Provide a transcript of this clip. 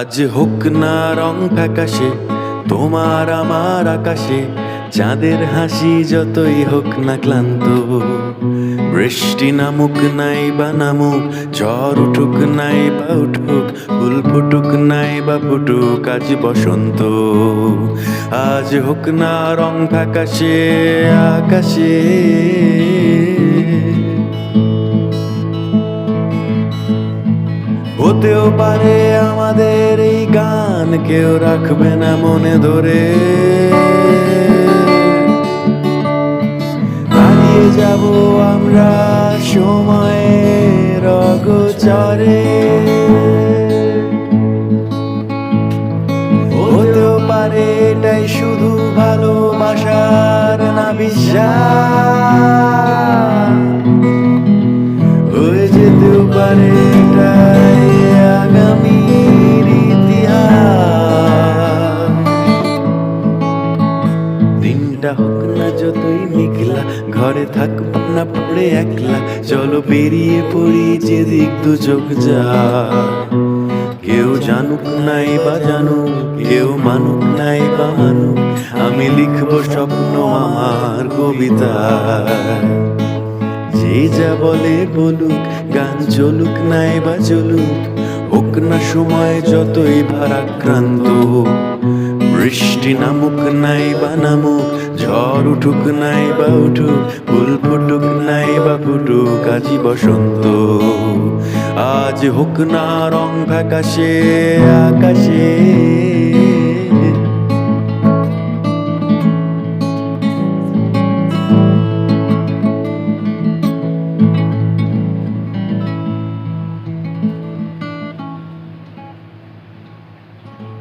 আজ হোক না রং ফ্যাকাশে তোমার আমার আকাশে, চাঁদের হাসি যতই হোক না ক্লান্ত। বৃষ্টি নামুক নাই বা নামুক, ঝড় উঠুক নাই বা উঠুক, ফুল ফুটুক নাই বা ফুটুক, আজ বসন্ত। আজ হোক না রং ফ্যাকাশে আকাশে, হতেও পারে আমাদের এই গান কেউ রাখবে না মনে ধরে। হারিয়ে যাব আমরা সময়ের অগোচরে। হতেও পারে এটাই শুধু ভালোবাসার না বিশ্বাস, হয়ে যেতেও পারে এটাই আগামীর ইতিহাস। দিনটা হোক না যতই মেঘলা, ঘরে থাকবো না পড়ে একলা, চলো বেরিয়ে পড়ি যেদিক দু চোখ যায়। কেউ জানুক নাই বা জানুক, কেউ মানুক নাই বা মানুক, আমি লিখবো স্বপ্ন আমার কবিতায়। যে যা বলে বলুক, গান চলুক নাই বা চলুক, হোক না সময় যতই ভারাক্রান্ত। বৃষ্টি নামুক নাই বা নামুক, ঝড় উঠুক নাই বা উঠুক, ফুল ফুটুক নাই বা ফুটুক, আজই বসন্ত। আজ হোক না রং ফ্যাকাশে আকাশে।